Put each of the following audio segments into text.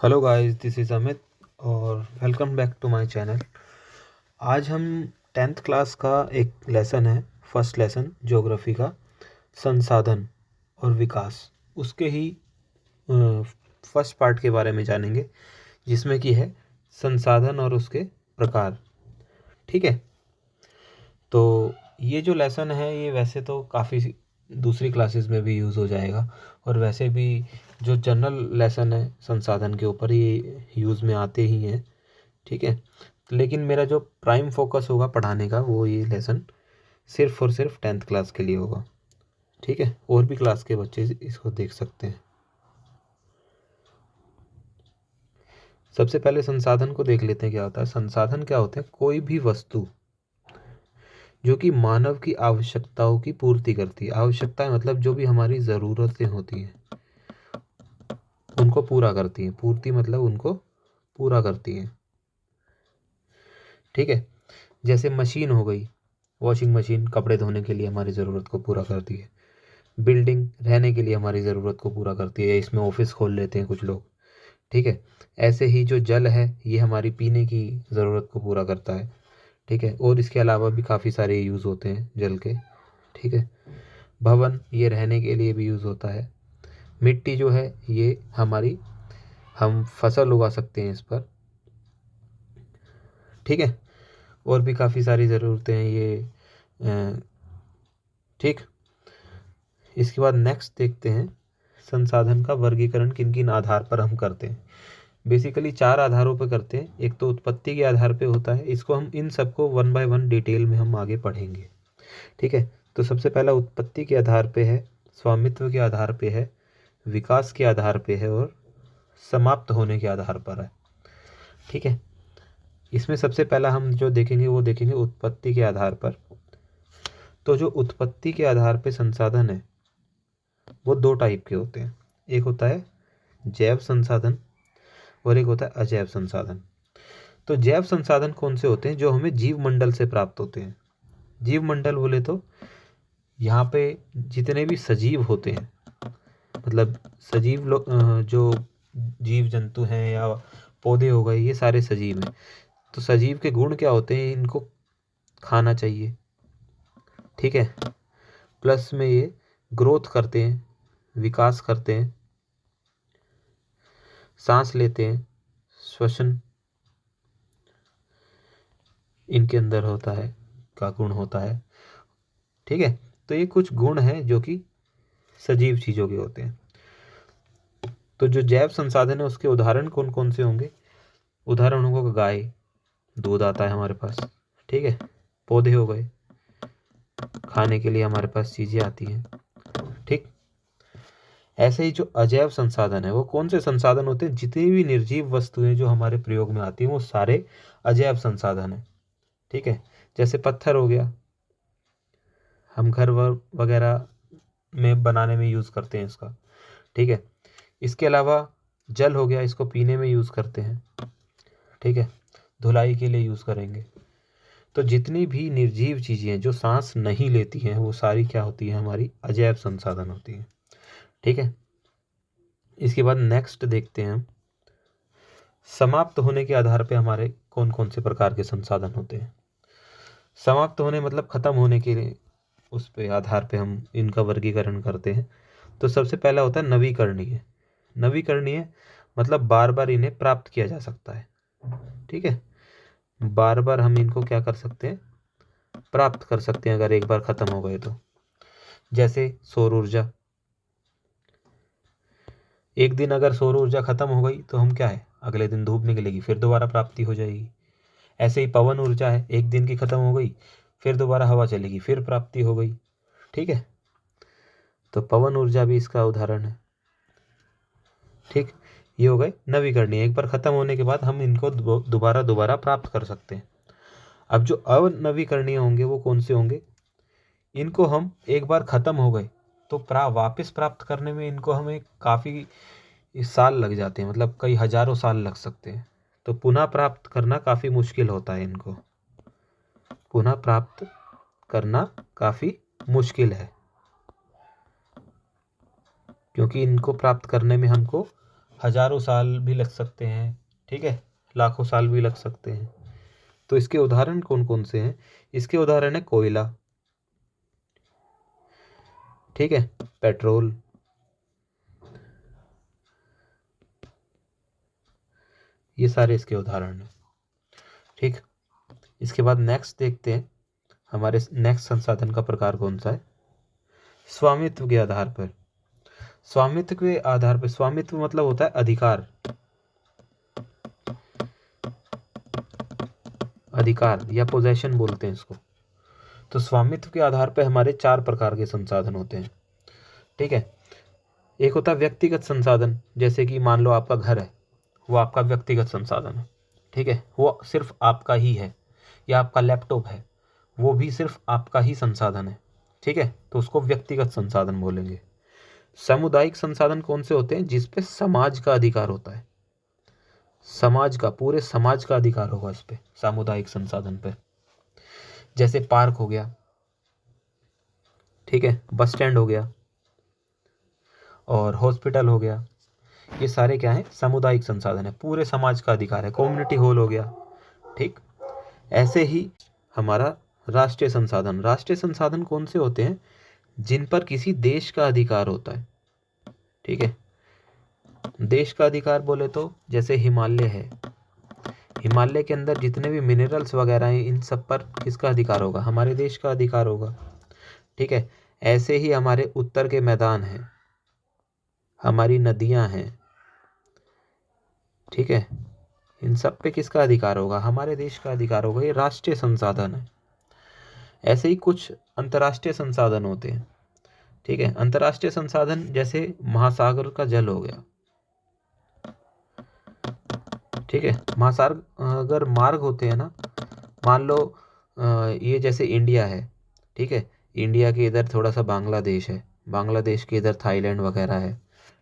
Hello guys, this is Amit और welcome back to my channel. आज हम टेंथ क्लास का एक लेसन है, फर्स्ट लेसन ज्योग्राफी का, संसाधन और विकास, उसके ही फर्स्ट पार्ट के बारे में जानेंगे, जिसमें कि है संसाधन और उसके प्रकार। ठीक है, तो ये जो लेसन है ये वैसे तो काफ़ी दूसरी क्लासेस में भी यूज़ हो जाएगा, और वैसे भी जो जनरल लेसन है संसाधन के ऊपर ये यूज़ में आते ही हैं। ठीक है, लेकिन मेरा जो प्राइम फोकस होगा पढ़ाने का वो ये लेसन सिर्फ और सिर्फ टेंथ क्लास के लिए होगा। ठीक है, और भी क्लास के बच्चे इसको देख सकते हैं। सबसे पहले संसाधन को देख लेते हैं क्या होता है। संसाधन क्या होते हैं? कोई भी वस्तु जो कि मानव की आवश्यकताओं की पूर्ति करती है। आवश्यकताएं मतलब जो भी हमारी ज़रूरतें होती हैं उनको पूरा करती हैं। पूर्ति मतलब उनको पूरा करती हैं। ठीक है, जैसे मशीन हो गई, वॉशिंग मशीन कपड़े धोने के लिए हमारी ज़रूरत को पूरा करती है। बिल्डिंग रहने के लिए हमारी ज़रूरत को पूरा करती है, इसमें ऑफिस खोल लेते हैं कुछ लोग। ठीक है, ऐसे ही जो जल है ये हमारी पीने की ज़रूरत को पूरा करता है। ठीक है, और इसके अलावा भी काफ़ी सारे यूज़ होते हैं जल के। ठीक है, भवन ये रहने के लिए भी यूज़ होता है। मिट्टी जो है ये हमारी, हम फसल उगा सकते हैं इस पर। ठीक है, और भी काफ़ी सारी ज़रूरतें हैं ये। ठीक, इसके बाद नेक्स्ट देखते हैं संसाधन का वर्गीकरण किन किन आधार पर हम करते हैं। बेसिकली 4 आधारों पर करते हैं। एक तो उत्पत्ति के आधार पे होता है, इसको हम इन सबको वन बाय वन डिटेल में हम आगे पढ़ेंगे। ठीक है, तो सबसे पहला उत्पत्ति के आधार पे है, स्वामित्व के आधार पे है, विकास के आधार पे है, और समाप्त होने के आधार पर है। ठीक है, इसमें सबसे पहला हम जो देखेंगे वो देखेंगे उत्पत्ति के आधार पर। तो जो उत्पत्ति के आधार पे संसाधन है वो 2 टाइप के होते हैं। एक होता है जैव संसाधन और एक होता है अजैव संसाधन। तो जैव संसाधन कौन से होते हैं? जो हमें जीव मंडल से प्राप्त होते हैं। जीव मंडल बोले तो यहाँ पे जितने भी सजीव होते हैं, मतलब जो जीव जंतु हैं या पौधे हो गए, ये सारे सजीव हैं। तो सजीव के गुण क्या होते हैं? इनको खाना चाहिए। ठीक है, प्लस में ये ग्रोथ करते हैं, विकास करते हैं, सांस लेते हैं, श्वसन इनके अंदर होता है, का गुण होता है। ठीक है, तो ये कुछ गुण हैं जो कि सजीव चीज़ों के होते हैं। तो जो जैव संसाधन है उसके उदाहरण कौन कौन से होंगे? उदाहरण होगा गाय, दूध आता है हमारे पास। ठीक है, पौधे हो गए, खाने के लिए हमारे पास चीज़ें आती हैं। ठीक, ऐसे ही जो अजैव संसाधन है वो कौन से संसाधन होते हैं? जितनी भी निर्जीव वस्तुएं जो हमारे प्रयोग में आती हैं वो सारे अजैव संसाधन है। ठीक है, जैसे पत्थर हो गया, हम घर वगैरह में बनाने में यूज़ करते हैं इसका। ठीक है, इसके अलावा जल हो गया, इसको पीने में यूज़ करते हैं। ठीक है, धुलाई के लिए यूज़ करेंगे। तो जितनी भी निर्जीव चीज़ें हैं जो सांस नहीं लेती हैं वो सारी क्या होती है? हमारी अजैव संसाधन होती हैं। ठीक है, इसके बाद नेक्स्ट देखते हैं हम समाप्त होने के आधार पे हमारे कौन कौन से प्रकार के संसाधन होते हैं। समाप्त होने मतलब खत्म होने के लिए, उस पे आधार पे हम इनका वर्गीकरण करते हैं। तो सबसे पहला होता है नवीकरणीय। नवीकरणीय मतलब बार बार इन्हें प्राप्त किया जा सकता है। ठीक है, बार बार हम इनको क्या कर सकते हैं? प्राप्त कर सकते हैं अगर एक बार खत्म हो गए तो। जैसे सौर ऊर्जा, एक दिन अगर सौर ऊर्जा खत्म हो गई तो हम क्या है, अगले दिन धूप निकलेगी, फिर दोबारा प्राप्ति हो जाएगी। ऐसे ही पवन ऊर्जा है, एक दिन की खत्म हो गई, फिर दोबारा हवा चलेगी, फिर प्राप्ति हो गई। ठीक है, तो पवन ऊर्जा भी इसका उदाहरण है। ठीक, ये हो गए नवीकरणीय। एक बार खत्म होने के बाद हम इनको दोबारा दोबारा प्राप्त कर सकते हैं। अब जो अनवीकरणीय होंगे वो कौन से होंगे? इनको हम एक बार खत्म हो गए तो वापस प्राप्त करने में इनको हमें काफ़ी साल लग जाते हैं, मतलब कई हजारों साल लग सकते हैं। तो पुनः प्राप्त करना काफ़ी मुश्किल होता है इनको। पुनः प्राप्त करना काफ़ी मुश्किल है, क्योंकि इनको प्राप्त करने में हमको हजारों साल भी लग सकते हैं, ठीक है, लाखों साल भी लग सकते हैं। तो इसके उदाहरण कौन कौन से हैं? इसके उदाहरण है कोयला, ठीक है, पेट्रोल, ये सारे इसके उदाहरण हैं। ठीक, इसके बाद नेक्स्ट देखते हैं हमारे नेक्स्ट संसाधन का प्रकार कौन सा है? स्वामित्व के आधार पर। स्वामित्व के आधार पर, स्वामित्व मतलब होता है अधिकार, अधिकार या पोजेशन बोलते हैं इसको। तो स्वामित्व के आधार पर हमारे 4 प्रकार के संसाधन होते हैं, ठीक है। एक होता है व्यक्तिगत संसाधन, जैसे कि मान लो आपका घर है, वो आपका व्यक्तिगत संसाधन है, ठीक है, वो सिर्फ आपका ही है। या आपका लैपटॉप है, वो भी सिर्फ आपका ही संसाधन है, ठीक है, तो उसको व्यक्तिगत संसाधन बोलेंगे। सामुदायिक संसाधन कौन से होते हैं? जिस पे समाज का अधिकार होता है, समाज का, पूरे समाज का अधिकार होगा इस पे, सामुदायिक संसाधन पे। जैसे पार्क हो गया, ठीक है, बस स्टैंड हो गया और हॉस्पिटल हो गया, ये सारे क्या है? सामुदायिक संसाधन है, पूरे समाज का अधिकार है। कम्युनिटी हॉल हो गया, ठीक। ऐसे ही हमारा राष्ट्रीय संसाधन, राष्ट्रीय संसाधन कौन से होते हैं? जिन पर किसी देश का अधिकार होता है, ठीक है। देश का अधिकार बोले तो जैसे हिमालय है, हिमालय के अंदर जितने भी मिनरल्स वगैरह हैं, इन सब पर किसका अधिकार होगा? हमारे देश का अधिकार होगा, ठीक है। ऐसे ही हमारे उत्तर के मैदान हैं, हमारी नदियां हैं, ठीक है, इन सब पे किसका अधिकार होगा? हमारे देश का अधिकार होगा। ये राष्ट्रीय संसाधन है। ऐसे ही कुछ अंतर्राष्ट्रीय संसाधन होते हैं, ठीक है। अंतर्राष्ट्रीय संसाधन जैसे महासागर का जल हो गया, ठीक है। महासागर मार्ग होते हैं ना, मान लो ये जैसे इंडिया है, ठीक है, इंडिया के इधर थोड़ा सा बांग्लादेश है, बांग्लादेश के इधर थाईलैंड वगैरह है,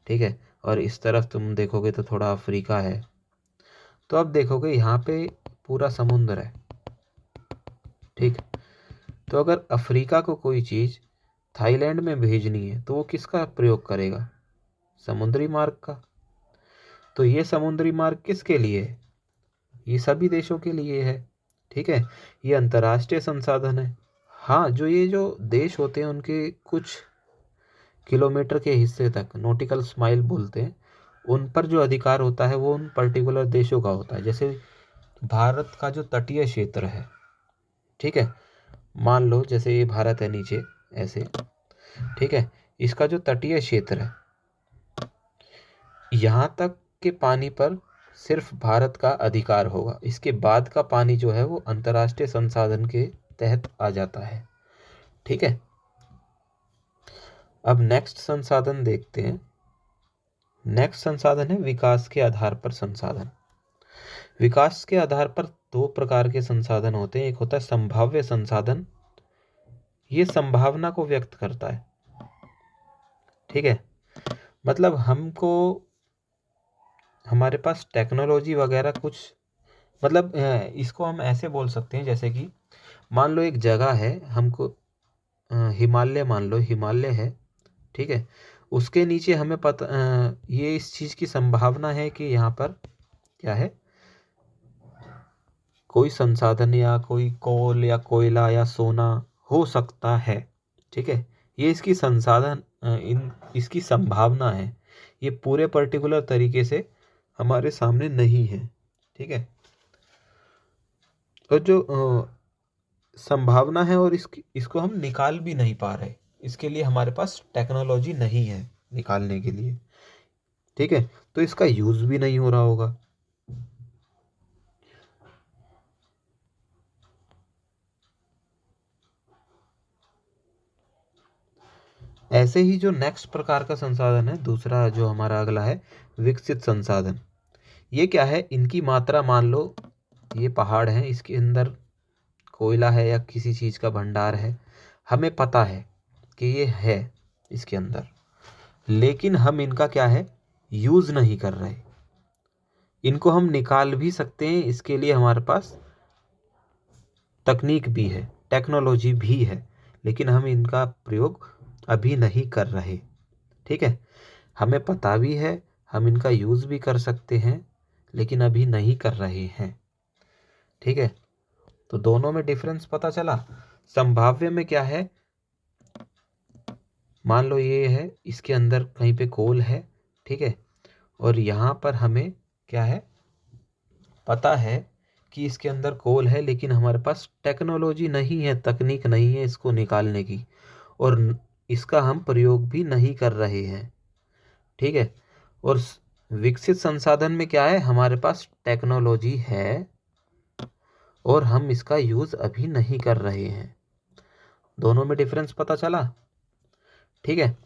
ठीक है, और इस तरफ तुम देखोगे तो थोड़ा अफ्रीका है। तो अब देखोगे यहाँ पे पूरा समुद्र है, ठीक। तो अगर अफ्रीका को कोई चीज़ थाईलैंड में भेजनी है तो वो किसका प्रयोग करेगा? समुद्री मार्ग का। तो ये समुद्री मार्ग किसके लिए है? ये सभी देशों के लिए है, ठीक है। ये अंतर्राष्ट्रीय संसाधन है। हाँ, जो देश होते हैं उनके कुछ किलोमीटर के हिस्से तक, नॉटिकल माइल बोलते हैं, उन पर जो अधिकार होता है वो उन पर्टिकुलर देशों का होता है। जैसे भारत का जो तटीय क्षेत्र है, ठीक है, मान लो जैसे ये भारत है नीचे ऐसे, ठीक है, इसका जो तटीय क्षेत्र है, यहाँ तक के पानी पर सिर्फ भारत का अधिकार होगा। इसके बाद का पानी जो है वो अंतर्राष्ट्रीय संसाधन के तहत आ जाता है, ठीक है। अब नेक्स्ट संसाधन देखते हैं। नेक्स्ट संसाधन है विकास के आधार पर संसाधन। विकास के आधार पर 2 प्रकार के संसाधन होते हैं। एक होता है संभाव्य संसाधन, ये संभावना को व्यक्त करता है, ठीक है। मतलब हमको, हमारे पास टेक्नोलॉजी वगैरह कुछ, मतलब इसको हम ऐसे बोल सकते हैं जैसे कि मान लो एक जगह है, हमको हिमालय, मान लो हिमालय है, ठीक है, उसके नीचे हमें पता, ये इस चीज़ की संभावना है कि यहाँ पर क्या है, कोई संसाधन या कोई कोल या कोयला या सोना हो सकता है, ठीक है। ये इसकी संसाधन, इसकी संभावना है, ये पूरे पर्टिकुलर तरीके से हमारे सामने नहीं है, ठीक है। और जो संभावना है और इसको हम निकाल भी नहीं पा रहे, इसके लिए हमारे पास टेक्नोलॉजी नहीं है निकालने के लिए, ठीक है, तो इसका यूज भी नहीं हो रहा होगा। ऐसे ही जो नेक्स्ट प्रकार का संसाधन है, दूसरा जो हमारा अगला है विकसित संसाधन। ये क्या है? इनकी मात्रा, मान लो ये पहाड़ है, इसके अंदर कोयला है या किसी चीज़ का भंडार है, हमें पता है कि ये है इसके अंदर, लेकिन हम इनका क्या है, यूज़ नहीं कर रहे। इनको हम निकाल भी सकते हैं, इसके लिए हमारे पास तकनीक भी है, टेक्नोलॉजी भी है, लेकिन हम इनका प्रयोग अभी नहीं कर रहे, ठीक है। हमें पता भी है, हम इनका यूज़ भी कर सकते हैं लेकिन अभी नहीं कर रहे हैं। ठीक है, तो दोनों में डिफरेंस पता चला। संभाव्य में क्या है, मान लो ये है, इसके अंदर कहीं पे कोल है, ठीक है, और यहाँ पर हमें क्या है, पता है कि इसके अंदर कोल है, लेकिन हमारे पास टेक्नोलॉजी नहीं है, तकनीक नहीं है इसको निकालने की, और इसका हम प्रयोग भी नहीं कर रहे हैं। ठीक है, और विकसित संसाधन में क्या है, हमारे पास टेक्नोलॉजी है और हम इसका यूज़ अभी नहीं कर रहे हैं। दोनों में डिफरेंस पता चला। ठीक है,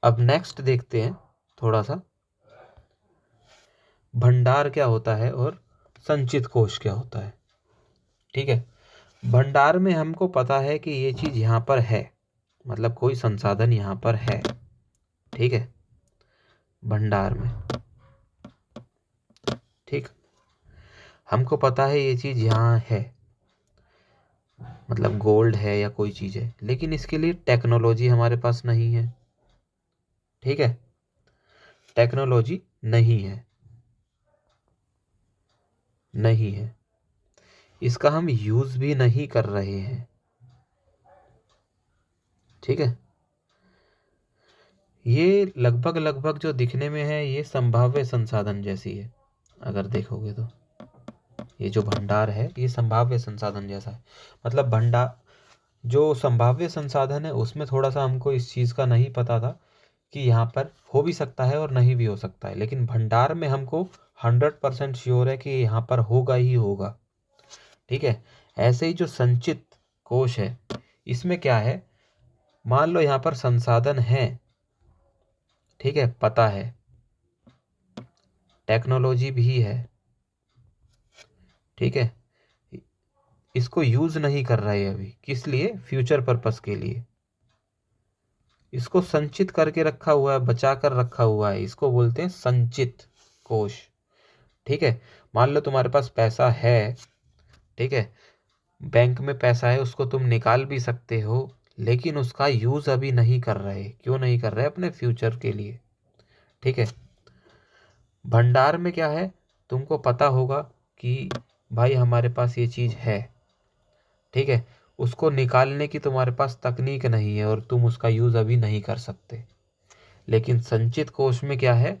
अब नेक्स्ट देखते हैं थोड़ा सा, भंडार क्या होता है और संचित कोष क्या होता है। ठीक है, भंडार में हमको पता है कि ये चीज़ यहाँ पर है, मतलब कोई संसाधन यहाँ पर है। ठीक है, भंडार में, ठीक, हमको पता है ये चीज़ यहाँ है, मतलब गोल्ड है या कोई चीज़ है, लेकिन इसके लिए टेक्नोलॉजी हमारे पास नहीं है। ठीक है, टेक्नोलॉजी नहीं है, नहीं है, इसका हम यूज़ भी नहीं कर रहे हैं। ठीक है, ये लगभग लगभग जो दिखने में है ये संभाव्य संसाधन जैसी है। अगर देखोगे तो ये जो भंडार है ये संभाव्य संसाधन जैसा है। मतलब भंडार जो संभाव्य संसाधन है उसमें थोड़ा सा हमको इस चीज़ का नहीं पता था कि यहाँ पर हो भी सकता है और नहीं भी हो सकता है, लेकिन भंडार में हमको 100% श्योर है कि यहाँ पर होगा ही होगा। ठीक है, ऐसे ही जो संचित कोष है इसमें क्या है, मान लो यहाँ पर संसाधन है, ठीक है, पता है, टेक्नोलॉजी भी है, ठीक है, इसको यूज़ नहीं कर रहे अभी, किस लिए, फ्यूचर पर्पस के लिए, इसको संचित करके रखा हुआ है, बचा कर रखा हुआ है, इसको बोलते हैं संचित कोष। ठीक है, मान लो तुम्हारे पास पैसा है, ठीक है, बैंक में पैसा है, उसको तुम निकाल भी सकते हो, लेकिन उसका यूज़ अभी नहीं कर रहे। क्यों नहीं कर रहे, अपने फ्यूचर के लिए। ठीक है, भंडार में क्या है, तुमको पता होगा कि भाई हमारे पास ये चीज़ है, ठीक है, उसको निकालने की तुम्हारे पास तकनीक नहीं है और तुम उसका यूज़ अभी नहीं कर सकते। लेकिन संचित कोष में क्या है,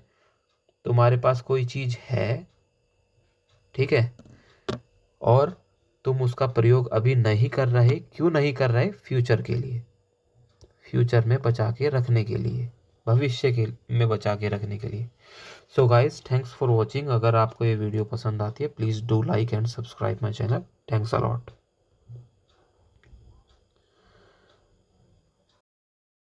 तुम्हारे पास कोई चीज़ है, ठीक है, और तुम उसका प्रयोग अभी नहीं कर रहे। क्यों नहीं कर रहे, फ्यूचर के लिए, फ्यूचर में बचा के रखने के लिए, भविष्य के में बचा के रखने के लिए। So guys, thanks for watching. अगर आपको ये वीडियो पसंद आती है please do like and subscribe my channel. Thanks a lot.